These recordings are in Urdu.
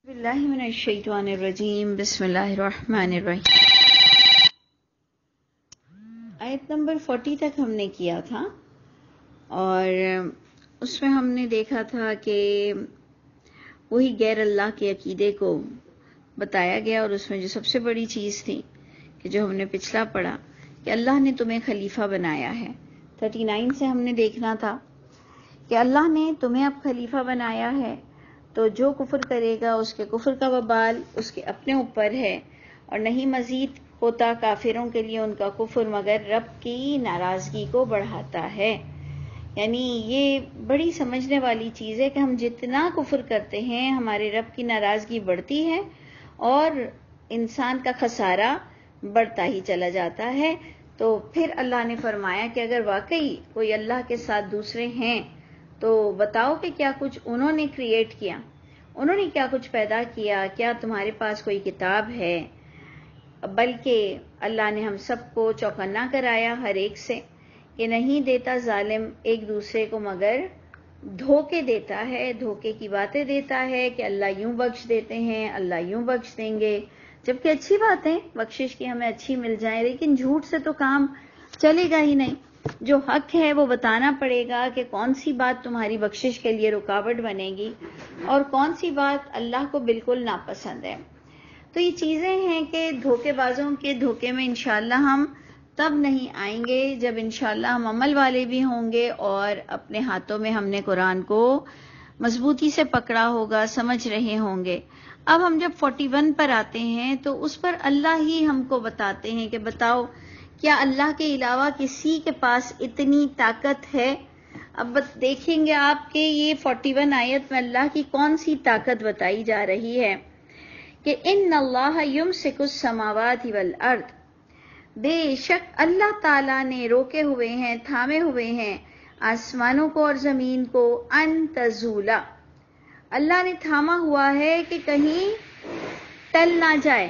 باللہ من الشیطان الرجیم بسم اللہ الرحمن الرحیم۔ آیت نمبر 40 تک ہم نے کیا تھا اور اس میں ہم نے دیکھا تھا کہ وہی غیر اللہ کے عقیدے کو بتایا گیا، اور اس میں جو سب سے بڑی چیز تھی کہ جو ہم نے پچھلا پڑھا کہ اللہ نے تمہیں خلیفہ بنایا ہے۔ 39 سے ہم نے دیکھنا تھا کہ اللہ نے تمہیں اب خلیفہ بنایا ہے، تو جو کفر کرے گا اس کے کفر کا وبال اس کے اپنے اوپر ہے، اور نہیں مزید ہوتا کافروں کے لیے ان کا کفر مگر رب کی ناراضگی کو بڑھاتا ہے۔ یعنی یہ بڑی سمجھنے والی چیز ہے کہ ہم جتنا کفر کرتے ہیں ہمارے رب کی ناراضگی بڑھتی ہے اور انسان کا خسارہ بڑھتا ہی چلا جاتا ہے۔ تو پھر اللہ نے فرمایا کہ اگر واقعی کوئی اللہ کے ساتھ دوسرے ہیں تو بتاؤ کہ کیا کچھ انہوں نے کریٹ کیا، انہوں نے کیا کچھ پیدا کیا، کیا تمہارے پاس کوئی کتاب ہے؟ بلکہ اللہ نے ہم سب کو چوکنا کرایا ہر ایک سے کہ نہیں دیتا ظالم ایک دوسرے کو مگر دھوکے دیتا ہے، دھوکے کی باتیں دیتا ہے کہ اللہ یوں بخش دیتے ہیں، اللہ یوں بخش دیں گے، جبکہ اچھی باتیں بخشش کی ہمیں اچھی مل جائیں، لیکن جھوٹ سے تو کام چلے گا ہی نہیں۔ جو حق ہے وہ بتانا پڑے گا کہ کون سی بات تمہاری بخشش کے لیے رکاوٹ بنے گی اور کون سی بات اللہ کو بالکل ناپسند ہے۔ تو یہ چیزیں ہیں کہ دھوکے بازوں کے دھوکے میں انشاءاللہ ہم تب نہیں آئیں گے جب انشاءاللہ ہم عمل والے بھی ہوں گے اور اپنے ہاتھوں میں ہم نے قرآن کو مضبوطی سے پکڑا ہوگا، سمجھ رہے ہوں گے۔ اب ہم جب 41 پر آتے ہیں تو اس پر اللہ ہی ہم کو بتاتے ہیں کہ بتاؤ کیا اللہ کے علاوہ کسی کے پاس اتنی طاقت ہے؟ اب دیکھیں گے آپ کہ یہ 41 آیت میں اللہ کی کون سی طاقت بتائی جا رہی ہے کہ ان اللہ یمسک السماوات والارض، بے شک اللہ تعالیٰ نے روکے ہوئے ہیں، تھامے ہوئے ہیں آسمانوں کو اور زمین کو، ان تزولا، اللہ نے تھاما ہوا ہے کہ کہیں ٹل نہ جائے۔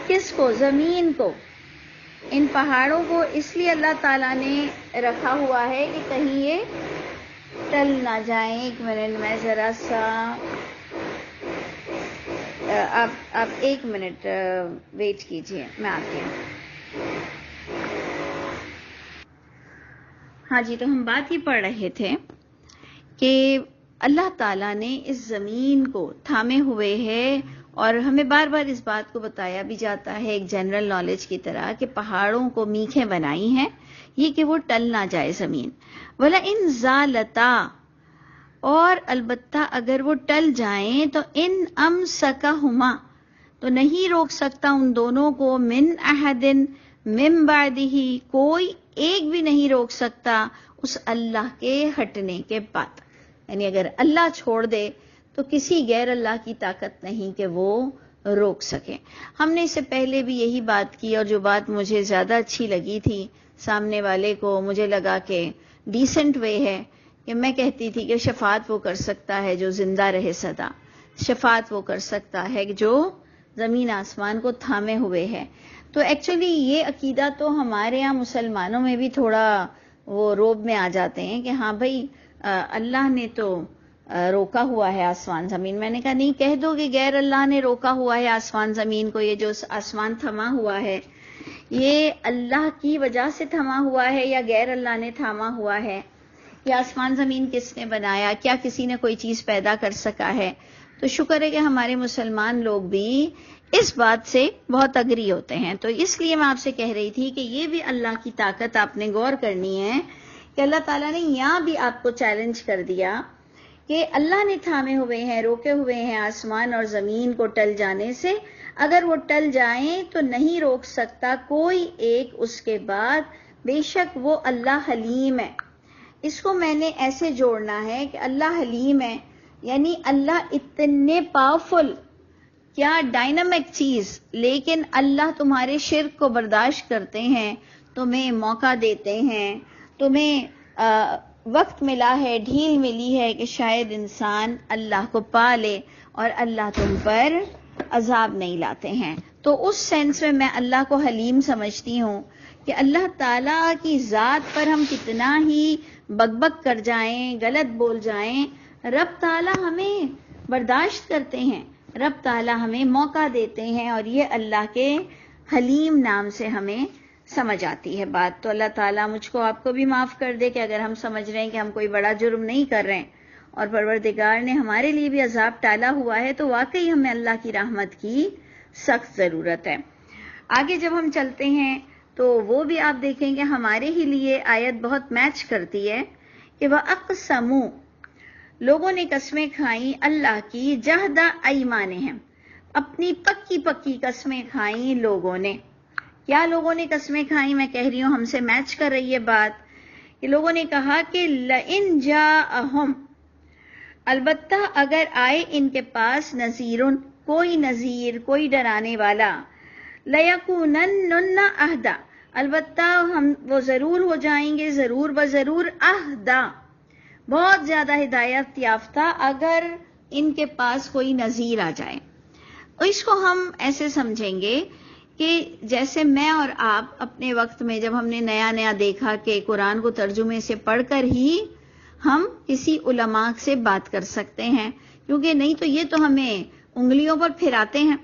کس کو؟ زمین کو، ان پہاڑوں کو اس لیے اللہ تعالیٰ نے رکھا ہوا ہے کہ کہیں یہ ٹل نہ جائیں۔ ایک منٹ میں ذرا سا آپ ایک منٹ ویٹ کیجئے، میں آتی ہوں۔ ہاں جی، تو ہم بات ہی پڑھ رہے تھے کہ اللہ تعالیٰ نے اس زمین کو تھامے ہوئے ہے، اور ہمیں بار بار اس بات کو بتایا بھی جاتا ہے ایک جنرل نالج کی طرح کہ پہاڑوں کو میخیں بنائی ہیں یہ کہ وہ ٹل نہ جائے زمین۔ وَلَئِن زَالَتَا، اور البتہ اگر وہ ٹل جائیں تو ان امسکہما، تو نہیں روک سکتا ان دونوں کو، من احدن من بعدہ، کوئی ایک بھی نہیں روک سکتا اس اللہ کے ہٹنے کے بعد۔ یعنی اگر اللہ چھوڑ دے تو کسی غیر اللہ کی طاقت نہیں کہ وہ روک سکے۔ ہم نے اس سے پہلے بھی یہی بات کی، اور جو بات مجھے زیادہ اچھی لگی تھی سامنے والے کو، مجھے لگا کہ ڈیسنٹ وے ہے کہ میں کہتی تھی کہ شفاعت وہ کر سکتا ہے جو زندہ رہے سدا، شفاعت وہ کر سکتا ہے جو زمین آسمان کو تھامے ہوئے ہے۔ تو ایکچولی یہ عقیدہ تو ہمارے یہاں مسلمانوں میں بھی تھوڑا وہ روب میں آ جاتے ہیں کہ ہاں بھائی اللہ نے تو روکا ہوا ہے آسمان زمین۔ میں نے کہا نہیں، کہہ دو کہ غیر اللہ نے روکا ہوا ہے آسمان زمین کو، یہ جو آسمان تھما ہوا ہے یہ اللہ کی وجہ سے تھما ہوا ہے یا غیر اللہ نے تھاما ہوا ہے؟ یہ آسمان زمین کس نے بنایا؟ کیا کسی نے کوئی چیز پیدا کر سکا ہے؟ تو شکر ہے کہ ہمارے مسلمان لوگ بھی اس بات سے بہت اگری ہوتے ہیں۔ تو اس لیے میں آپ سے کہہ رہی تھی کہ یہ بھی اللہ کی طاقت آپ نے غور کرنی ہے کہ اللہ تعالیٰ نے یہاں بھی آپ کو چیلنج کر دیا کہ اللہ نے تھامے ہوئے ہیں، روکے ہوئے ہیں آسمان اور زمین کو ٹل جانے سے، اگر وہ ٹل جائیں تو نہیں روک سکتا کوئی ایک اس کے بعد، بے شک وہ اللہ حلیم ہے۔ اس کو میں نے ایسے جوڑنا ہے کہ اللہ حلیم ہے، یعنی اللہ اتنے پاورفل، کیا ڈائنامک چیز، لیکن اللہ تمہارے شرک کو برداشت کرتے ہیں، تمہیں موقع دیتے ہیں، تمہیں وقت ملا ہے، ڈھیل ملی ہے کہ شاید انسان اللہ کو پا لے، اور اللہ تم پر عذاب نہیں لاتے ہیں۔ تو اس سینس میں اللہ کو حلیم سمجھتی ہوں کہ اللہ تعالیٰ کی ذات پر ہم کتنا ہی بک بک کر جائیں، غلط بول جائیں، رب تعالیٰ ہمیں برداشت کرتے ہیں. رب تعالیٰ ہمیں موقع دیتے ہیں اور یہ اللہ کے حلیم نام سے ہمیں سمجھ آتی ہے بات. تو اللہ تعالیٰ مجھ کو آپ کو بھی معاف کر دے کہ اگر ہم سمجھ رہے ہیں کہ ہم کوئی بڑا جرم نہیں کر رہے ہیں اور پروردگار نے ہمارے لیے بھی عذاب ٹالا ہوا ہے تو واقعی ہمیں اللہ کی رحمت کی سخت ضرورت ہے. آگے جب ہم چلتے ہیں تو وہ بھی آپ دیکھیں گے ہمارے ہی لیے آیت بہت میچ کرتی ہے کہ وَأَقْسَمُوا، لوگوں نے قسمیں کھائیں اللہ کی، جہد ایمانہم، اپنی پکی پکی قسمیں کھائیں لوگوں نے. کیا لوگوں نے قسمیں کھائیں؟ میں کہہ رہی ہوں ہم سے میچ کر رہی ہے بات کہ لوگوں نے کہا کہ لَإِن جَاءَهُمْ، البتہ اگر آئے ان کے پاس نذیرن، کوئی نذیر، کوئی ڈرانے والا، لَيَكُونَنَّ أَهْدَىٰ، البتہ وہ ضرور ہو جائیں گے، ضرور بضرور اہدا، بہت زیادہ ہدایت یافتہ اگر ان کے پاس کوئی نذیر آ جائے. تو اس کو ہم ایسے سمجھیں گے کہ جیسے میں اور آپ اپنے وقت میں جب ہم نے نیا نیا دیکھا کہ قرآن کو ترجمے سے پڑھ کر ہی ہم کسی علماء سے بات کر سکتے ہیں، کیونکہ نہیں تو یہ تو ہمیں انگلیوں پر پھراتے ہیں.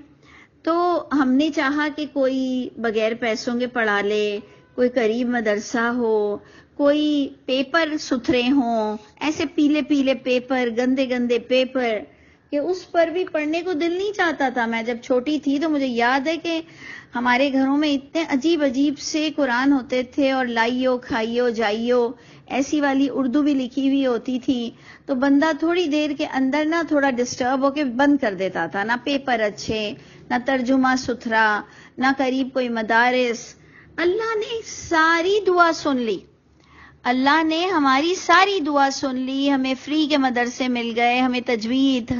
تو ہم نے چاہا کہ کوئی بغیر پیسوں کے پڑھا لے، کوئی قریب مدرسہ ہو، کوئی پیپر ستھرے ہوں، ایسے پیلے پیلے پیپر، گندے گندے پیپر کہ اس پر بھی پڑھنے کو دل نہیں چاہتا تھا. میں جب چھوٹی تھی تو مجھے یاد ہے کہ ہمارے گھروں میں اتنے عجیب عجیب سے قرآن ہوتے تھے اور لائیو کھائیو جائیو ایسی والی اردو بھی لکھی ہوئی ہوتی تھی، تو بندہ تھوڑی دیر کے اندر نہ تھوڑا ڈسٹرب ہو کے بند کر دیتا تھا. نہ پیپر اچھے، نہ ترجمہ ستھرا، نہ قریب کوئی مدارس. اللہ نے ساری دعا سن لی، اللہ نے ہماری ساری دعا سن لی. ہمیں فری کے مدرسے مل گئے، ہمیں تجوید،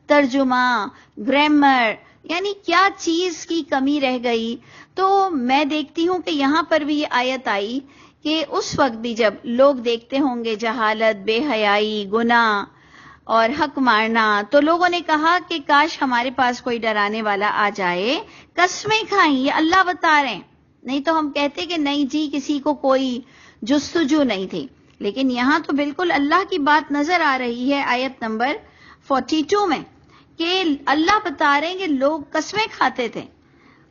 ترجمہ، گرامر، یعنی کیا چیز کی کمی رہ گئی. تو میں دیکھتی ہوں کہ یہاں پر بھی یہ آیت آئی کہ اس وقت بھی جب لوگ دیکھتے ہوں گے جہالت، بے حیائی، گناہ اور حق مارنا، تو لوگوں نے کہا کہ کاش ہمارے پاس کوئی ڈرانے والا آ جائے. قسمیں کھائیں، یہ اللہ بتا رہے ہیں، نہیں تو ہم کہتے کہ نہیں جی کسی کو کوئی جستجو نہیں تھی. لیکن یہاں تو بالکل اللہ کی بات نظر آ رہی ہے آیت نمبر 42 میں کہ اللہ بتا رہے ہیں کہ لوگ قسمیں کھاتے تھے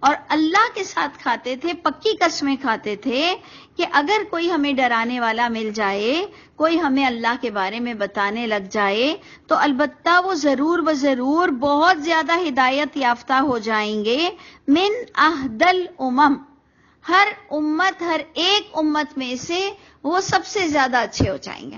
اور اللہ کے ساتھ کھاتے تھے، پکی قسمیں کھاتے تھے کہ اگر کوئی ہمیں ڈرانے والا مل جائے، کوئی ہمیں اللہ کے بارے میں بتانے لگ جائے تو البتہ وہ ضرور بضرور بہت زیادہ ہدایت یافتہ ہو جائیں گے. من احد الامم، ہر امت، ہر ایک امت میں سے وہ سب سے زیادہ اچھے ہو جائیں گے.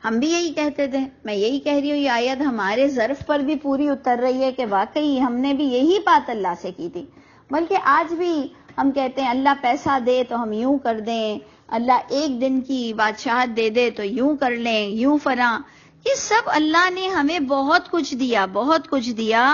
ہم بھی یہی کہتے تھے، میں یہی کہہ رہی ہوں، یہ آیت ہمارے ظرف پر بھی پوری اتر رہی ہے کہ واقعی ہم نے بھی یہی بات اللہ سے کی تھی. بلکہ آج بھی ہم کہتے ہیں اللہ پیسہ دے تو ہم یوں کر دیں، اللہ ایک دن کی بادشاہت دے دے تو یوں کر لیں، یوں فلاں. یہ سب اللہ نے ہمیں بہت کچھ دیا، بہت کچھ دیا،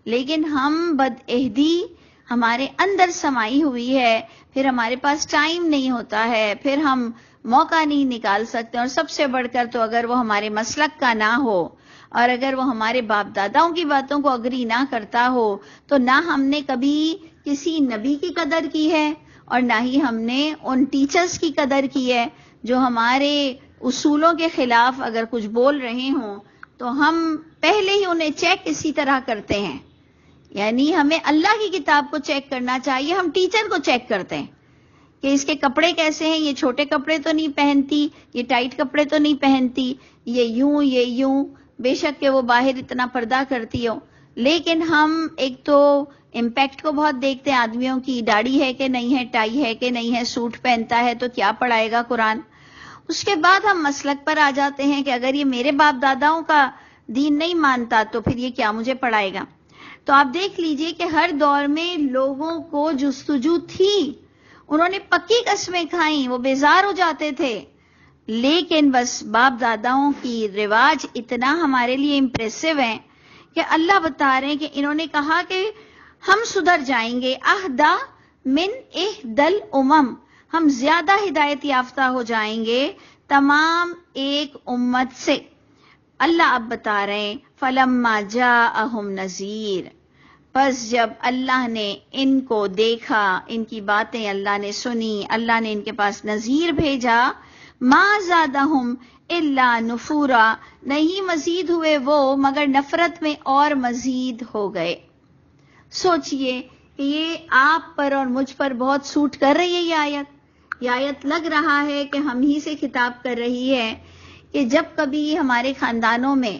لیکن ہم بدعہدی ہمارے اندر سمائی ہوئی ہے. پھر ہمارے پاس ٹائم نہیں ہوتا ہے، پھر ہم موقع نہیں نکال سکتے، اور سب سے بڑھ کر تو اگر وہ ہمارے مسلک کا نہ ہو اور اگر وہ ہمارے باپ داداؤں کی باتوں کو اگری نہ کرتا ہو تو نہ ہم نے کبھی کسی نبی کی قدر کی ہے اور نہ ہی ہم نے ان ٹیچرز کی قدر کی ہے جو ہمارے اصولوں کے خلاف اگر کچھ بول رہے ہوں تو ہم پہلے ہی انہیں چیک اسی طرح کرتے ہیں. یعنی ہمیں اللہ کی کتاب کو چیک کرنا چاہیے، ہم ٹیچر کو چیک کرتے ہیں کہ اس کے کپڑے کیسے ہیں، یہ چھوٹے کپڑے تو نہیں پہنتی، یہ ٹائٹ کپڑے تو نہیں پہنتی، یہ یوں یہ یوں، بے شک کہ وہ باہر اتنا پردہ کرتی ہو. لیکن ہم ایک تو امپیکٹ کو بہت دیکھتے ہیں، آدمیوں کی داڑھی ہے کہ نہیں ہے، ٹائی ہے کہ نہیں ہے، سوٹ پہنتا ہے تو کیا پڑھائے گا قرآن. اس کے بعد ہم مسلک پر آ جاتے ہیں کہ اگر یہ میرے باپ داداؤں کا دین نہیں مانتا تو پھر یہ کیا مجھے پڑھائے گا. تو آپ دیکھ لیجئے کہ ہر دور میں لوگوں کو جستجو تھی، انہوں نے پکی قسمیں کھائیں، وہ بیزار ہو جاتے تھے. لیکن بس باپ داداؤں کی رواج اتنا ہمارے لیے امپریسو ہے کہ اللہ بتا رہے ہیں کہ انہوں نے کہا کہ ہم سدھر جائیں گے. اہدا من احد الامم، ہم زیادہ ہدایت یافتہ ہو جائیں گے تمام ایک امت سے. اللہ اب بتا رہے ہیں فلما جاءہم نذیر، پس جب اللہ نے ان کو دیکھا، ان کی باتیں اللہ نے سنی، اللہ نے ان کے پاس نذیر بھیجا. ما زادہم الا نفورا، نہیں مزید ہوئے وہ مگر نفرت میں اور مزید ہو گئے۔ سوچئے کہ یہ آپ پر اور مجھ پر بہت سوٹ کر رہی ہے یہ آیت لگ رہا ہے کہ ہم ہی سے خطاب کر رہی ہے کہ جب کبھی ہمارے خاندانوں میں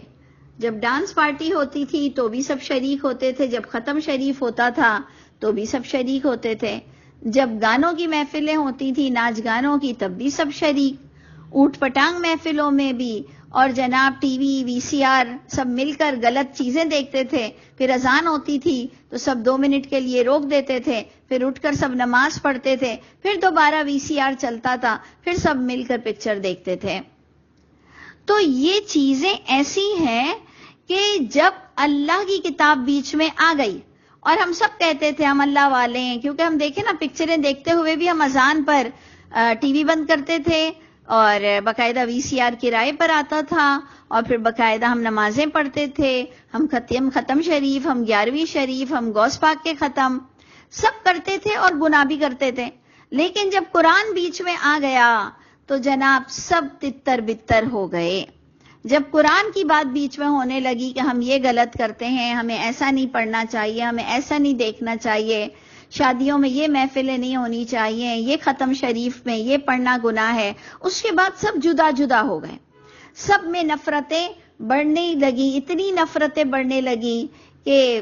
جب ڈانس پارٹی ہوتی تھی تو بھی سب شریک ہوتے تھے، جب ختم شریف ہوتا تھا تو بھی سب شریک ہوتے تھے، جب گانوں کی محفلیں ہوتی تھی ناچ گانوں کی تب بھی سب شریک، اوٹ پٹانگ محفلوں میں بھی، اور جناب ٹی وی وی سی آر سب مل کر غلط چیزیں دیکھتے تھے، پھر اذان ہوتی تھی تو سب 2 منٹ کے لیے روک دیتے تھے، پھر اٹھ کر سب نماز پڑھتے تھے، پھر دوبارہ وی سی آر چلتا تھا، پھر سب مل کر پکچر دیکھتے تھے۔ تو یہ چیزیں ایسی ہیں کہ جب اللہ کی کتاب بیچ میں آ گئی اور ہم سب کہتے تھے ہم اللہ والے ہیں، کیونکہ ہم دیکھیں نا پکچریں دیکھتے ہوئے بھی ہم اذان پر ٹی وی بند کرتے تھے اور باقاعدہ وی سی آر کرائے پر آتا تھا، اور پھر باقاعدہ ہم نمازیں پڑھتے تھے، ہم ختم شریف، ہم 11ویں شریف، ہم غوث پاک کے ختم سب کرتے تھے اور گناہ بھی کرتے تھے۔ لیکن جب قرآن بیچ میں آ گیا تو جناب سب تتر بتر ہو گئے۔ جب قرآن کی بات بیچ میں ہونے لگی کہ ہم یہ غلط کرتے ہیں، ہمیں ایسا نہیں پڑھنا چاہیے، ہمیں ایسا نہیں دیکھنا چاہیے، شادیوں میں یہ محفلیں نہیں ہونی چاہیے، یہ ختم شریف میں یہ پڑھنا گناہ ہے، اس کے بعد سب جدا جدا ہو گئے، سب میں نفرتیں بڑھنے لگی، اتنی نفرتیں بڑھنے لگی کہ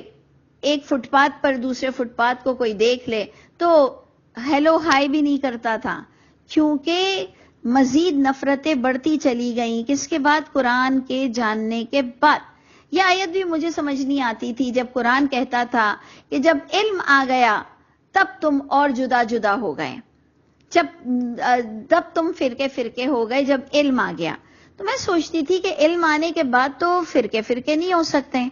ایک فٹ پاتھ پر دوسرے فٹ پاتھ کو کوئی دیکھ لے تو ہیلو ہائی بھی نہیں کرتا تھا، کیونکہ مزید نفرتیں بڑھتی چلی گئیں۔ کس کے بعد؟ قرآن کے جاننے کے بعد۔ یہ آیت بھی مجھے سمجھ نہیں آتی تھی جب قرآن کہتا تھا کہ جب علم آ گیا تب تم اور جدا جدا ہو گئے، تب تم فرقے فرقے ہو گئے جب علم آ گیا۔ تو میں سوچتی تھی کہ علم آنے کے بعد تو فرقے فرقے نہیں ہو سکتے،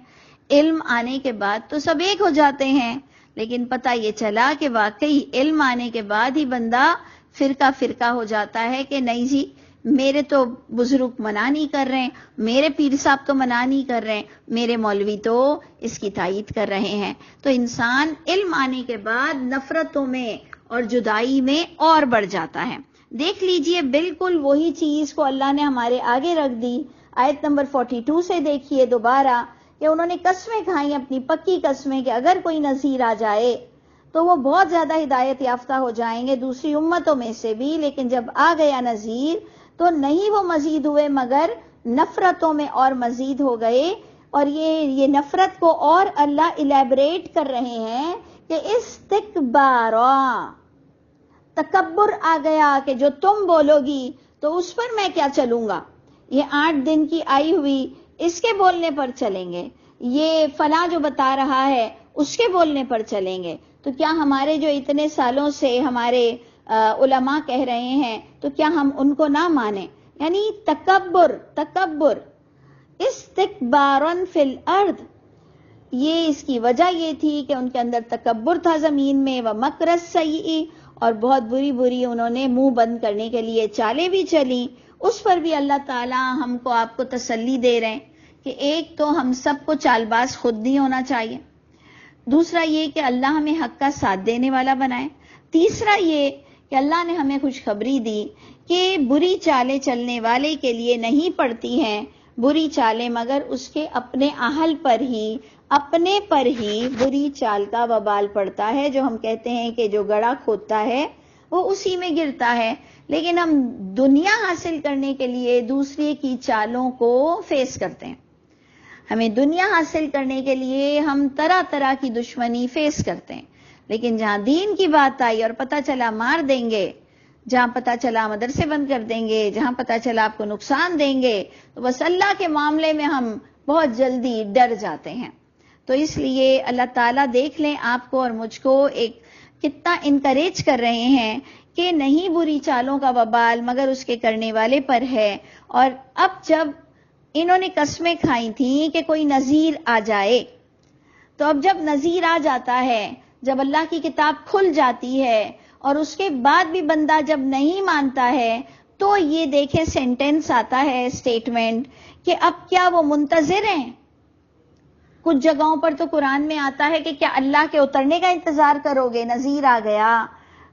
علم آنے کے بعد تو سب ایک ہو جاتے ہیں، لیکن پتہ یہ چلا کہ واقعی علم آنے کے بعد ہی بندہ فرقہ فرقہ ہو جاتا ہے کہ نہیں جی میرے تو بزرگ منع نہیں کر رہے ہیں، میرے پیر صاحب تو منع نہیں کر رہے ہیں، میرے مولوی تو اس کی تائید کر رہے ہیں۔ تو انسان علم آنے کے بعد نفرتوں میں اور جدائی میں اور بڑھ جاتا ہے۔ دیکھ لیجئے بالکل وہی چیز کو اللہ نے ہمارے آگے رکھ دی۔ آیت نمبر 42 سے دیکھیے دوبارہ کہ انہوں نے قسمیں کھائیں، اپنی پکی قسمیں، کہ اگر کوئی نذیر آ جائے تو وہ بہت زیادہ ہدایت یافتہ ہو جائیں گے دوسری امتوں میں سے بھی، لیکن جب آ گیا نذیر تو نہیں وہ مزید ہوئے مگر نفرتوں میں اور مزید ہو گئے۔ اور یہ نفرت کو اور اللہ الیبریٹ کر رہے ہیں کہ استکبارا، تکبر آ گیا کہ جو تم بولو گی تو اس پر میں کیا چلوں گا، یہ 8 دن کی آئی ہوئی اس کے بولنے پر چلیں گے، یہ فلاں جو بتا رہا ہے اس کے بولنے پر چلیں گے، تو کیا ہمارے جو اتنے سالوں سے ہمارے علماء کہہ رہے ہیں تو کیا ہم ان کو نہ مانیں؟ یعنی تکبر استکبارن فی الارض، یہ اس کی وجہ یہ تھی کہ ان کے اندر تکبر تھا زمین میں، ومکر السیئ، اور بہت بری بری انہوں نے منہ بند کرنے کے لیے چالیں بھی چلی۔ اس پر بھی اللہ تعالیٰ ہم کو آپ کو تسلی دے رہے ہیں کہ ایک تو ہم سب کو چال باز خود نہیں ہونا چاہیے، دوسرا یہ کہ اللہ ہمیں حق کا ساتھ دینے والا بنائے، تیسرا یہ کہ اللہ نے ہمیں خوشخبری دی کہ بری چالیں چلنے والے کے لیے نہیں پڑتی ہیں بری چالیں، مگر اس کے اپنے اہل پر ہی، اپنے پر ہی بری چال کا وبال پڑتا ہے۔ جو ہم کہتے ہیں کہ جو گڑھا کھودتا ہے وہ اسی میں گرتا ہے، لیکن ہم دنیا حاصل کرنے کے لیے دوسرے کی چالوں کو فیس کرتے ہیں، ہمیں دنیا حاصل کرنے کے لیے ہم طرح طرح کی دشمنی فیس کرتے ہیں، لیکن جہاں دین کی بات آئی اور پتہ چلا مار دیں گے، جہاں پتہ چلا مدرسے بند کر دیں گے، جہاں پتہ چلا آپ کو نقصان دیں گے، تو بس اللہ کے معاملے میں ہم بہت جلدی ڈر جاتے ہیں۔ تو اس لیے اللہ تعالیٰ دیکھ لیں آپ کو اور مجھ کو ایک کتنا انکریج کر رہے ہیں کہ نہیں بری چالوں کا وبال مگر اس کے کرنے والے پر ہے۔ اور اب جب انہوں نے قسمیں کھائی تھیں کہ کوئی نذیر آ جائے، تو اب جب نذیر آ جاتا ہے، جب اللہ کی کتاب کھل جاتی ہے اور اس کے بعد بھی بندہ جب نہیں مانتا ہے تو یہ دیکھیں سینٹنس آتا ہے، اسٹیٹمنٹ، کہ اب کیا وہ منتظر ہیں؟ کچھ جگہوں پر تو قرآن میں آتا ہے کہ کیا اللہ کے اترنے کا انتظار کرو گے؟ نذیر آ گیا،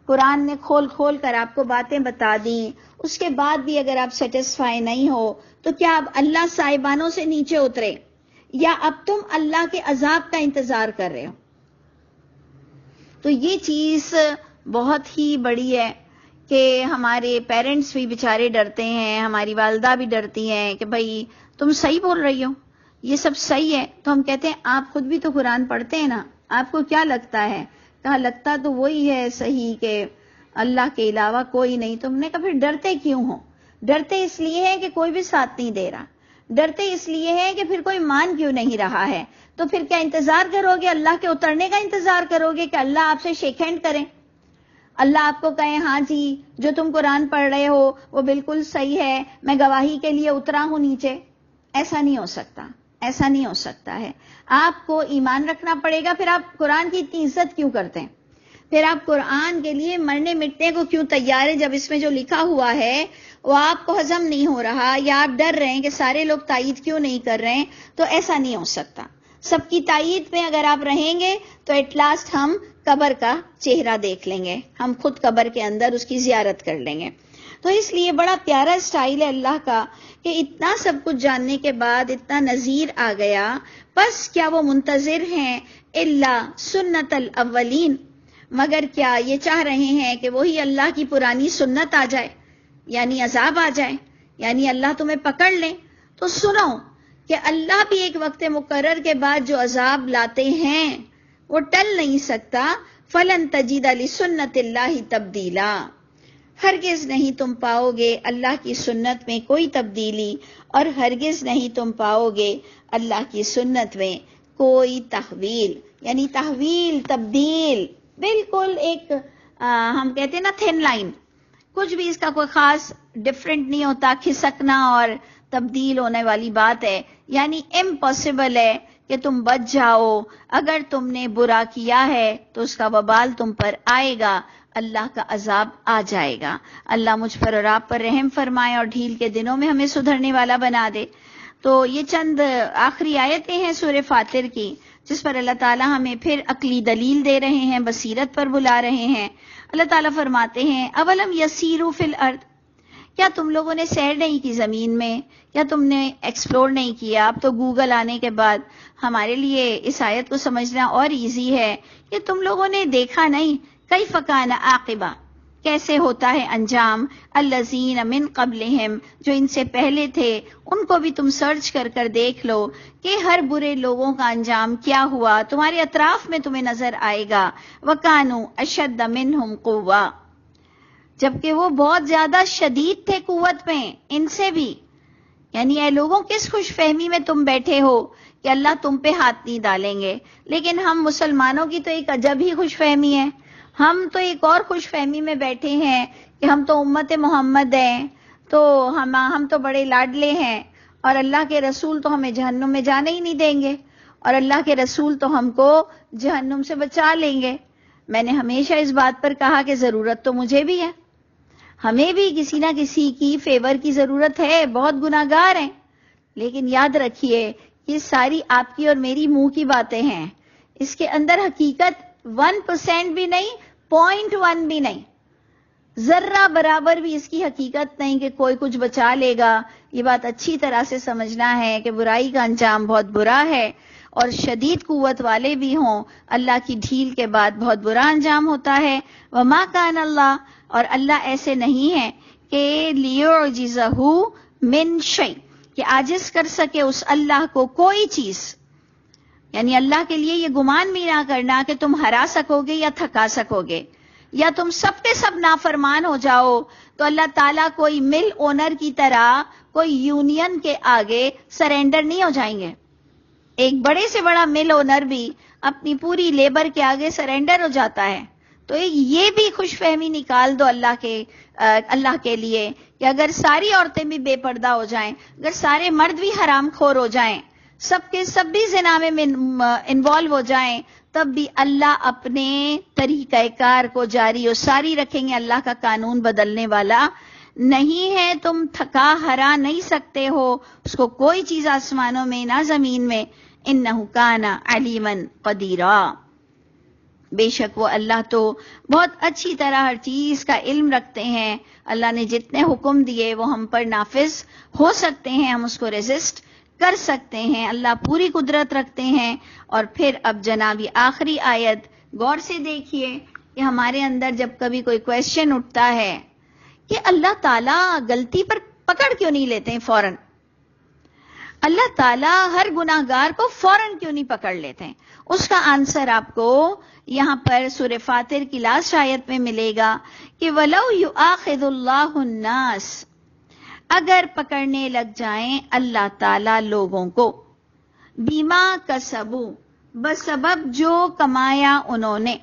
قرآن نے کھول کھول کر آپ کو باتیں بتا دیں، اس کے بعد بھی اگر آپ سیٹسفائی نہیں ہو تو کیا اب اللہ صاحبانوں سے نیچے اترے یا اب تم اللہ کے عذاب کا انتظار کر رہے ہو؟ تو یہ چیز بہت ہی بڑی ہے کہ ہمارے پیرنٹس بھی بیچارے ڈرتے ہیں، ہماری والدہ بھی ڈرتی ہیں کہ بھائی تم صحیح بول رہی ہو، یہ سب صحیح ہے. تو ہم کہتے ہیں آپ خود بھی تو قرآن پڑھتے ہیں نا، آپ کو کیا لگتا ہے؟ کہا لگتا تو وہی ہے صحیح کہ اللہ کے علاوہ کوئی نہیں. تم نے کہا پھر ڈرتے کیوں ہو؟ ڈرتے اس لیے ہے کہ کوئی بھی ساتھ نہیں دے رہا، ڈرتے اس لیے ہے کہ پھر کوئی مان کیوں نہیں رہا ہے. تو پھر کیا انتظار کرو گے؟ اللہ کے اترنے کا انتظار کرو گے کہ اللہ آپ سے شیک ہینڈ کریں، اللہ آپ کو کہے ہاں جی جو تم قرآن پڑھ رہے ہو وہ بالکل صحیح ہے، میں گواہی کے لیے اترا ہوں نیچے؟ ایسا نہیں ہو سکتا، ایسا نہیں ہو سکتا ہے. آپ کو ایمان رکھنا پڑے گا. پھر آپ قرآن کی اتنی عزت کیوں کرتے ہیں؟ پھر آپ قرآن کے لیے مرنے مٹنے کو کیوں تیار ہیں جب اس میں جو لکھا ہوا ہے وہ آپ کو ہضم نہیں ہو رہا، یا آپ ڈر رہے ہیں کہ سارے لوگ تائید کیوں نہیں کر رہے ہیں؟ تو ایسا نہیں ہو سکتا. سب کی تائید میں اگر آپ رہیں گے تو ایٹ لاسٹ ہم قبر کا چہرہ دیکھ لیں گے، ہم خود قبر کے اندر اس کی زیارت کر لیں گے. تو اس لیے بڑا پیارا اسٹائل ہے اللہ کا کہ اتنا سب کچھ جاننے کے بعد اتنا نذیر آ گیا، بس کیا وہ منتظر ہیں الا سنت الاولین، مگر کیا یہ چاہ رہے ہیں کہ وہی اللہ کی پرانی سنت آ جائے، یعنی عذاب آ جائے، یعنی اللہ تمہیں پکڑ لے. تو سنو کہ اللہ بھی ایک وقت مقرر کے بعد جو عذاب لاتے ہیں وہ ٹل نہیں سکتا. فلن تجد لسنت اللہ تبدیلا، ہرگز نہیں تم پاؤ گے اللہ کی سنت میں کوئی تبدیلی، اور ہرگز نہیں تم پاؤ گے اللہ کی سنت میں کوئی تحویل. یعنی تحویل، تبدیل، بالکل ایک ہم کہتے ہیں نا تھن لائن، کچھ بھی اس کا کوئی خاص ڈفرینٹ نہیں ہوتا، کھسکنا اور تبدیل ہونے والی بات ہے. یعنی امپاسبل ہے کہ تم بچ جاؤ. اگر تم نے برا کیا ہے تو اس کا وبال تم پر آئے گا، اللہ کا عذاب آ جائے گا. اللہ مجھ پر اور آپ پر رحم فرمائے اور ڈھیل کے دنوں میں ہمیں سدھرنے والا بنا دے. تو یہ چند آخری آیتیں ہیں سورہ فاطر کی جس پر اللہ تعالیٰ ہمیں پھر عقلی دلیل دے رہے ہیں، بصیرت پر بلا رہے ہیں. اللہ تعالیٰ فرماتے ہیں اولم یسیروا فی الارض، کیا تم لوگوں نے سیر نہیں کی زمین میں؟ کیا تم نے ایکسپلور نہیں کیا؟ اب تو گوگل آنے کے بعد ہمارے لیے اس آیت کو سمجھنا اور ایزی ہے کہ تم لوگوں نے دیکھا نہیں کیف کان عاقبہ، کیسے ہوتا ہے انجام الذین من قبلہم، جو ان سے پہلے تھے ان کو بھی تم سرچ کر کر دیکھ لو کہ ہر برے لوگوں کا انجام کیا ہوا، تمہارے اطراف میں تمہیں نظر آئے گا. وکانوا اشد منہم قوہ، جبکہ وہ بہت زیادہ شدید تھے قوت میں ان سے بھی. یعنی اے لوگوں کس خوش فہمی میں تم بیٹھے ہو کہ اللہ تم پہ ہاتھ نہیں ڈالیں گے. لیکن ہم مسلمانوں کی تو ایک عجب ہی خوش فہمی ہے. ہم تو ایک اور خوش فہمی میں بیٹھے ہیں کہ ہم تو امت محمد ہیں، تو ہم تو بڑے لاڈلے ہیں، اور اللہ کے رسول تو ہمیں جہنم میں جانے ہی نہیں دیں گے، اور اللہ کے رسول تو ہم کو جہنم سے بچا لیں گے. میں نے ہمیشہ اس بات پر کہا کہ ضرورت تو مجھے بھی ہے، ہمیں بھی کسی نہ کسی کی فیور کی ضرورت ہے، بہت گناہگار ہیں. لیکن یاد رکھیے یہ ساری آپ کی اور میری منہ کی باتیں ہیں، اس کے اندر حقیقت 1% بھی نہیں، 0.1 بھی نہیں، ذرہ برابر بھی اس کی حقیقت نہیں کہ کوئی کچھ بچا لے گا. یہ بات اچھی طرح سے سمجھنا ہے کہ برائی کا انجام بہت برا ہے، اور شدید قوت والے بھی ہوں اللہ کی ڈھیل کے بعد بہت برا انجام ہوتا ہے. وما کان اللہ، اور اللہ ایسے نہیں ہے کہ لیعجزہ من شیء، کہ عاجز کر سکے اس اللہ کو کوئی چیز. یعنی اللہ کے لیے یہ گمان بھی نہ کرنا کہ تم ہرا سکو گے یا تھکا سکو گے، یا تم سب کے سب نافرمان ہو جاؤ تو اللہ تعالیٰ کوئی مل اونر کی طرح کوئی یونین کے آگے سرینڈر نہیں ہو جائیں گے. ایک بڑے سے بڑا مل اونر بھی اپنی پوری لیبر کے آگے سرینڈر ہو جاتا ہے. تو یہ بھی خوش فہمی نکال دو اللہ کے لیے کہ اگر ساری عورتیں بھی بے پردہ ہو جائیں، اگر سارے مرد بھی حرام خور ہو جائیں، سب کے سب بھی زنا میں انوالو ہو جائیں، تب بھی اللہ اپنے طریقہ کار کو جاری و ساری رکھیں گے. اللہ کا قانون بدلنے والا نہیں ہے. تم تھکا ہرا نہیں سکتے ہو اس کو کوئی چیز، آسمانوں میں نہ زمین میں. انہ کان علیما قدیرا. بے شک وہ اللہ تو بہت اچھی طرح ہر چیز کا علم رکھتے ہیں. اللہ نے جتنے حکم دیے وہ ہم پر نافذ ہو سکتے ہیں, ہم اس کو ریزسٹ کر سکتے ہیں. اللہ پوری قدرت رکھتے ہیں. اور پھر اب جناب یہ آخری آیت غور سے دیکھیے کہ ہمارے اندر جب کبھی کوئی کویسچن اٹھتا ہے کہ اللہ تعالیٰ غلطی پر پکڑ کیوں نہیں لیتے ہیں فوراً, اللہ تعالیٰ ہر گناہ گار کو فوراً کیوں نہیں پکڑ لیتے ہیں, اس کا آنسر آپ کو یہاں پر سورہ فاطر کی لاسٹ آیت میں ملے گا کہ وَلَوْ يُؤَاخِذُ اللَّهُ النَّاسَ, اگر پکڑنے لگ جائیں اللہ تعالیٰ لوگوں کو, بیما کسبوا, بسبب جو کمایا انہوں نے.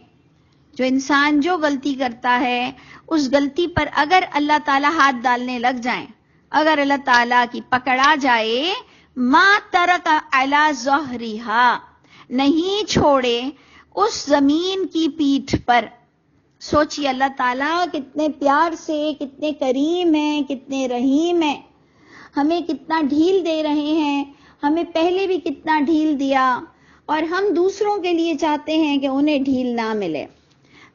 جو انسان جو غلطی کرتا ہے اس غلطی پر اگر اللہ تعالیٰ ہاتھ ڈالنے لگ جائیں, اگر اللہ تعالیٰ کی پکڑا جائے, ما ترک علی ظہرہا, نہیں چھوڑے اس زمین کی پیٹھ پر. سوچیے اللہ تعالیٰ کتنے پیار سے, کتنے کریم ہیں, کتنے رحیم ہیں, ہمیں کتنا ڈھیل دے رہے ہیں, ہمیں پہلے بھی کتنا ڈھیل دیا, اور ہم دوسروں کے لیے چاہتے ہیں کہ انہیں ڈھیل نہ ملے.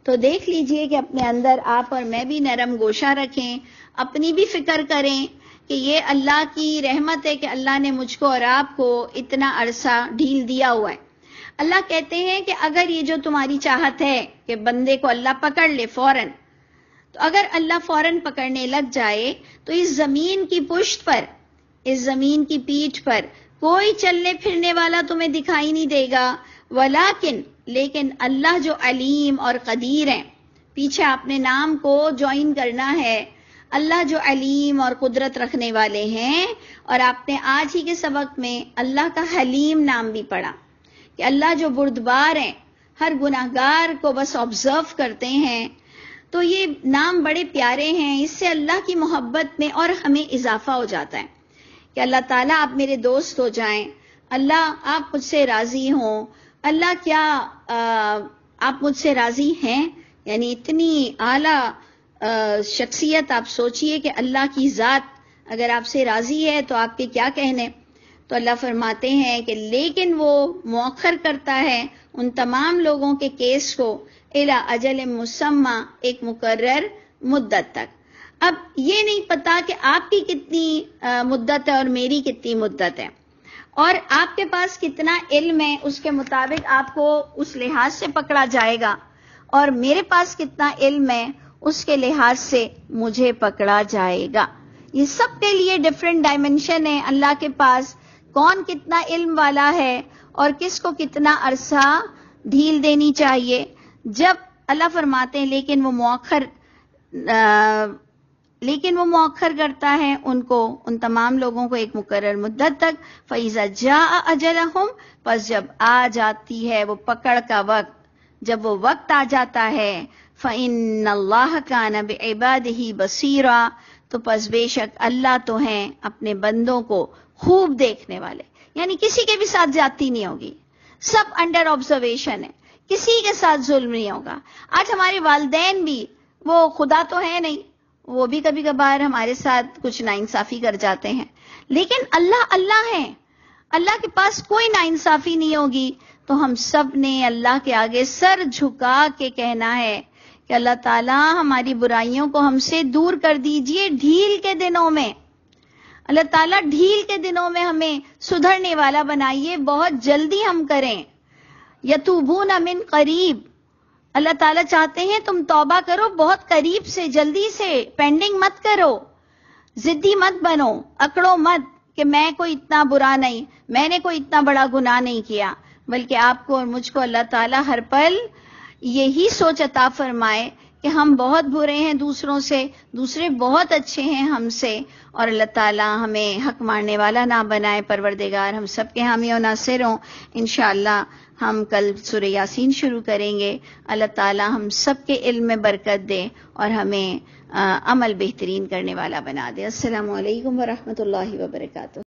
تو دیکھ لیجئے کہ اپنے اندر آپ اور میں بھی نرم گوشہ رکھیں, اپنی بھی فکر کریں کہ یہ اللہ کی رحمت ہے کہ اللہ نے مجھ کو اور آپ کو اتنا عرصہ ڈھیل دیا ہوا ہے. اللہ کہتے ہیں کہ اگر یہ جو تمہاری چاہت ہے کہ بندے کو اللہ پکڑ لے فوراً, تو اگر اللہ فوراً پکڑنے لگ جائے تو اس زمین کی پشت پر, اس زمین کی پیٹھ پر کوئی چلنے پھرنے والا تمہیں دکھائی نہیں دے گا. ولیکن, لیکن اللہ جو علیم اور قدیر ہیں, پیچھے آپ نے نام کو جوائن کرنا ہے, اللہ جو علیم اور قدرت رکھنے والے ہیں. اور آپ نے آج ہی کے سبق میں اللہ کا حلیم نام بھی پڑھا کہ اللہ جو بردبار ہیں, ہر گناہ گار کو بس آبزرو کرتے ہیں. تو یہ نام بڑے پیارے ہیں, اس سے اللہ کی محبت میں اور ہمیں اضافہ ہو جاتا ہے کہ اللہ تعالیٰ آپ میرے دوست ہو جائیں, اللہ آپ مجھ سے راضی ہوں. اللہ کیا آپ مجھ سے راضی ہیں, یعنی اتنی اعلیٰ شخصیت. آپ سوچئے کہ اللہ کی ذات اگر آپ سے راضی ہے تو آپ کے کیا کہنے. تو اللہ فرماتے ہیں کہ لیکن وہ مؤخر کرتا ہے ان تمام لوگوں کے کیس کو الی اجل مسمى, ایک مقرر مدت تک. اب یہ نہیں پتا کہ آپ کی کتنی مدت ہے اور میری کتنی مدت ہے, اور آپ کے پاس کتنا علم ہے, اس کے مطابق آپ کو اس لحاظ سے پکڑا جائے گا, اور میرے پاس کتنا علم ہے اس کے لحاظ سے مجھے پکڑا جائے گا. یہ سب کے لیے ڈیفرنٹ ڈائمنشن ہے اللہ کے پاس, کون کتنا علم والا ہے اور کس کو کتنا عرصہ ڈھیل دینی چاہیے. جب اللہ فرماتے ہیں لیکن وہ مؤخر کرتا ہے ان کو, ان تمام لوگوں کو ایک مقرر مدت تک. فَإِذَا جَاءَ أَجَلَهُمْ, پس جب آ جاتی ہے وہ پکڑ کا وقت, جب وہ وقت آ جاتا ہے, فَإِنَّ اللَّهَ كَانَ بِعِبَادِهِ بَصِيرًا, تو پس بے شک اللہ تو ہیں اپنے بندوں کو خوب دیکھنے والے. یعنی کسی کے بھی ساتھ زیادتی نہیں ہوگی, سب انڈر آبزرویشن ہے, کسی کے ساتھ ظلم نہیں ہوگا. آج ہمارے والدین بھی, وہ خدا تو ہے نہیں, وہ بھی کبھی کبھار ہمارے ساتھ کچھ ناانصافی کر جاتے ہیں, لیکن اللہ ہے, اللہ کے پاس کوئی ناانصافی نہیں ہوگی. تو ہم سب نے اللہ کے آگے سر جھکا کے کہنا ہے کہ اللہ تعالیٰ ہماری برائیوں کو ہم سے دور کر دیجئے ڈھیل کے دنوں میں. اللہ تعالیٰ ڈھیل کے دنوں میں ہمیں سدھرنے والا بنائیے, بہت جلدی ہم کریں. یتوبون من قریب, اللہ تعالیٰ چاہتے ہیں تم توبہ کرو بہت قریب سے, جلدی سے, پینڈنگ مت کرو, ضدی مت بنو, اکڑو مت کہ میں کوئی اتنا برا نہیں, میں نے کوئی اتنا بڑا گناہ نہیں کیا, بلکہ آپ کو اور مجھ کو اللہ تعالیٰ ہر پل یہی سوچ عطا فرمائے کہ ہم بہت برے ہیں دوسروں سے, دوسرے بہت اچھے ہیں ہم سے, اور اللہ تعالیٰ ہمیں حق ماننے والا نہ بنائے. پروردگار ہم سب کے حامی و ناصر ہوں. انشاءاللہ ہم کل سورہ یاسین شروع کریں گے. اللہ تعالیٰ ہم سب کے علم میں برکت دے اور ہمیں عمل بہترین کرنے والا بنا دے. السلام علیکم ورحمۃ اللہ وبرکاتہ.